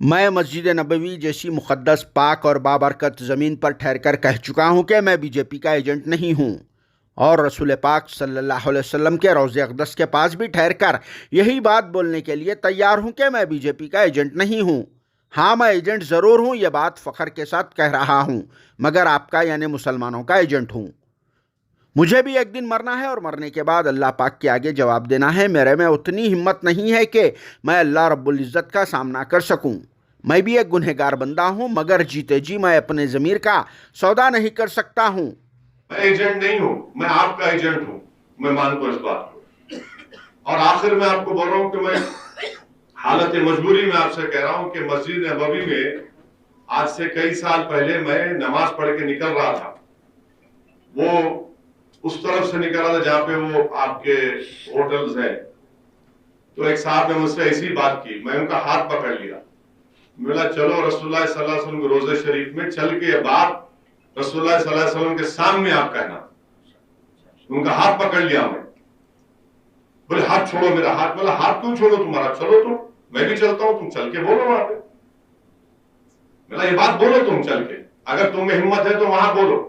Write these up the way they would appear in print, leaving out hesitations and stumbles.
میں مسجد نبوی جیسی مقدس پاک اور بابرکت زمین پر ٹھہر کر کہہ چکا ہوں کہ میں بی جے پی کا ایجنٹ نہیں ہوں، اور رسول پاک صلی اللہ علیہ وسلم کے روضہ اقدس کے پاس بھی ٹھہر کر یہی بات بولنے کے لیے تیار ہوں کہ میں بی جے پی کا ایجنٹ نہیں ہوں۔ ہاں، میں ایجنٹ ضرور ہوں، یہ بات فخر کے ساتھ کہہ رہا ہوں، مگر آپ کا یعنی مسلمانوں کا ایجنٹ ہوں۔ مجھے بھی ایک دن مرنا ہے اور مرنے کے بعد اللہ پاک کے آگے جواب دینا ہے۔ میرے میں اتنی ہمت نہیں ہے کہ میں اللہ رب العزت کا سامنا کر سکوں۔ میں بھی ایک گنہگار بندہ ہوں، مگر جیتے جی میں اپنے ضمیر کا سودا نہیں کر سکتا ہوں۔ میں ایجنٹ نہیں ہوں، میں آپ کا ایجنٹ ہوں، میں مانتا ہوں اس بات کو۔ اور آخر میں آپ کو بول رہا ہوں کہ میں حالت مجبوری میں آپ سے کہہ رہا ہوں کہ مسجد نبوی میں آج سے کئی سال پہلے میں نماز پڑھ کے نکل رہا تھا۔ وہ اس طرف سے نکل رہا تھا جہاں پہ وہ آپ کے ہوٹلز ہیں، تو ایک صاحب نے مجھ سے ایسی بات کی، میں ان کا ہاتھ پکڑ لیا، میں بولا چلو رسول اللہ صلی اللہ علیہ وسلم کے روضہ شریف میں چل کے یہ بات رسول اللہ صلی اللہ علیہ وسلم کے سامنے آپ کہنا۔ ان کا ہاتھ پکڑ لیا میں، بولے ہاتھ چھوڑو میرا ہاتھ، بولا ہاتھ کیوں چھوڑو تمہارا، چلو تم، میں بھی چلتا ہوں، تم چل کے بولو وہاں پہ، بولا یہ بات بولو تم چل کے، اگر تم میں ہمت ہے تو وہاں بولو،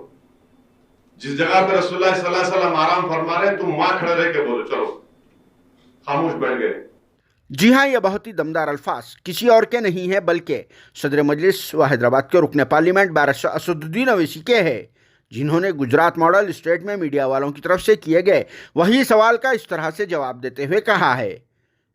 جس جگہ پہ رسول اللہ صلی اللہ علیہ وسلم آرام فرما رہے ہیں تم وہاں کھڑے رہ کے بولو، چلو۔ خاموش بیٹھ گئے۔ جی ہاں، یہ بہت ہی دمدار الفاظ کسی اور کے نہیں ہیں بلکہ صدر مجلس و حیدرآباد کے رکن پارلیمنٹ بارسٹر اسدالدین اویسی کے ہیں، جنہوں نے گجرات ماڈل اسٹیٹ میں میڈیا والوں کی طرف سے کیے گئے وہی سوال کا اس طرح سے جواب دیتے ہوئے کہا ہے،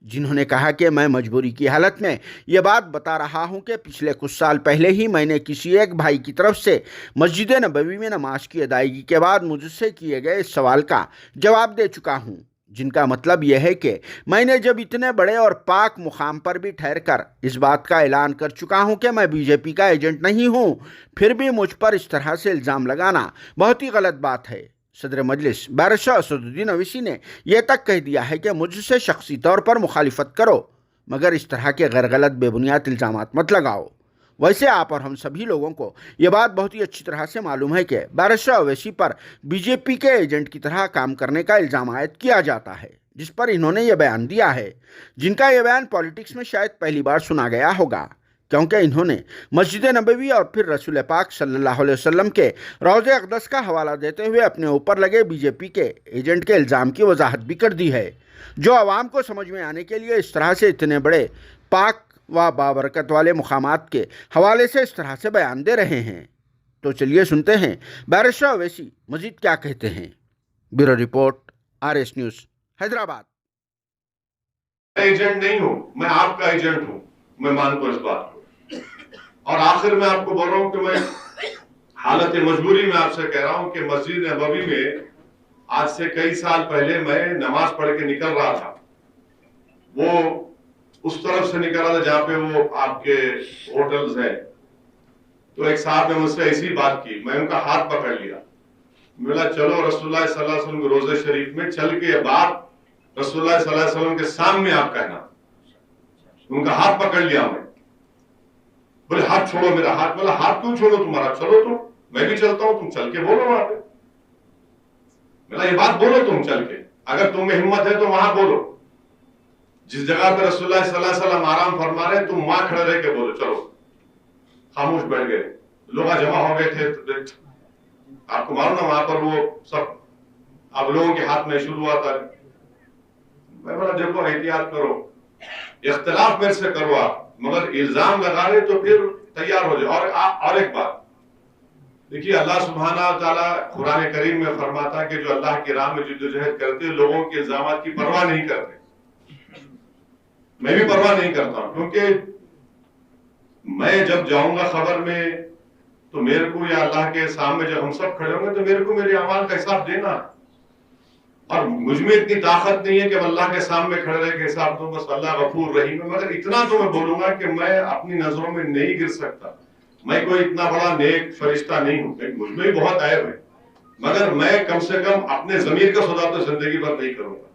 جنہوں نے کہا کہ میں مجبوری کی حالت میں یہ بات بتا رہا ہوں کہ پچھلے کچھ سال پہلے ہی میں نے کسی ایک بھائی کی طرف سے مسجد نبوی میں نماز کی ادائیگی کے بعد مجھ سے کیے گئے اس سوال کا جواب دے چکا ہوں، جن کا مطلب یہ ہے کہ میں نے جب اتنے بڑے اور پاک مقام پر بھی ٹھہر کر اس بات کا اعلان کر چکا ہوں کہ میں بی جے پی کا ایجنٹ نہیں ہوں، پھر بھی مجھ پر اس طرح سے الزام لگانا بہت ہی غلط بات ہے۔ صدر مجلس بارسٹر اسدالدین اویسی نے یہ تک کہہ دیا ہے کہ مجھ سے شخصی طور پر مخالفت کرو، مگر اس طرح کے غیر غلط بے بنیاد الزامات مت لگاؤ۔ ویسے آپ اور ہم سبھی لوگوں کو یہ بات بہت ہی اچھی طرح سے معلوم ہے کہ بارسٹر اویسی پر بی جے پی کے ایجنٹ کی طرح کام کرنے کا الزام عائد کیا جاتا ہے، جس پر انہوں نے یہ بیان دیا ہے، جن کا یہ بیان پالیٹکس میں شاید پہلی بار سنا گیا ہوگا، کیونکہ انہوں نے مسجد نبوی اور پھر رسول پاک صلی اللہ علیہ وسلم کے روضہ اقدس کا حوالہ دیتے ہوئے اپنے اوپر لگے بی جے پی کے ایجنٹ کے الزام کی وضاحت بھی کر دی ہے، جو عوام کو سمجھ میں آنے کے لیے اس طرح سے اتنے بڑے پاک و بابرکت والے مقامات کے حوالے سے اس طرح سے بیان دے رہے ہیں۔ تو چلیے سنتے ہیں بارسٹر اویسی مزید کیا کہتے ہیں۔ Bureau report, RS news, Hyderabad. میں ایجنٹ نہیں ہوں، میں آپ کا ایجنٹ ہوں، میں مانتا ہوں اس بات کو۔ اور آخر میں آپ کو بول رہا ہوں کہ میں حالت مجبوری میں آپ سے کہہ رہا ہوں کہ مسجد نبوی میں آج سے کئی سال پہلے میں نماز پڑھ کے نکل رہا تھا۔ وہ اس طرف سے نکل رہا تھا جہاں پہ وہ آپ کے ہوٹلز ہیں، تو ایک صاحب نے مجھ سے ایسی بات کی، میں ان کا ہاتھ پکڑ لیا، میں بولا چلو رسول اللہ صلی اللہ علیہ وسلم کے روضہ شریف میں چل کے یہ بات رسول اللہ صلی اللہ علیہ وسلم کے سامنے آپ کہنا۔ ان کا ہاتھ پکڑ لیا میں، بولے ہاتھ چھوڑو میرا ہاتھ، بولا ہاتھ کیوں چھوڑو تمہارا، چلو تم، میں بھی چلتا ہوں، تم چل کے بولو وہاں پہ، بولا یہ بات بولو تم چل کے، اگر تم میں ہمت ہے تو وہاں بولو، جس جگہ پہ رسول اللہ صلی اللہ علیہ وسلم آرام فرما رہے ہیں تم وہاں کھڑے رہ کے بولو، چلو۔ خاموش بیٹھ گئے۔ لوگ جمع ہو گئے تھے، آپ کو معلوم نا وہاں پر وہ سب اب لوگوں کے ہاتھ میں شروع ہوا تھا۔ میں بولا دیکھو احتیاط کرو، اختلاف میرے سے کرو آپ، مگر الزام لگا رہے تو پھر تیار ہو جائے۔ اور ایک بات دیکھیے، اللہ سبحانہ تعالیٰ قرآن کریم میں فرماتا ہے کہ جو اللہ کی راہ میں جدوجہد کرتے لوگوں کے الزامات کی پرواہ نہیں کرتے۔ میں بھی پرواہ نہیں کرتا ہوں، کیونکہ میں جب جاؤں گا خبر میں تو میرے کو یا اللہ کے سامنے جب ہم سب کھڑے ہوں گے تو میرے کو میرے اعمال کا حساب دینا، اور مجھ میں اتنی طاقت نہیں ہے کہ میں اللہ کے سامنے کھڑے رہ کے حساب دوں، بس اللہ غفور رحیم ہے، مگر اتنا تو میں بولوں گا کہ میں اپنی نظروں میں نہیں گر سکتا، میں کوئی اتنا بڑا نیک فرشتہ نہیں ہوں، مجھ میں بھی بہت عیب ہے، مگر میں کم سے کم اپنے ضمیر کا سودا تو زندگی بھر نہیں کروں گا۔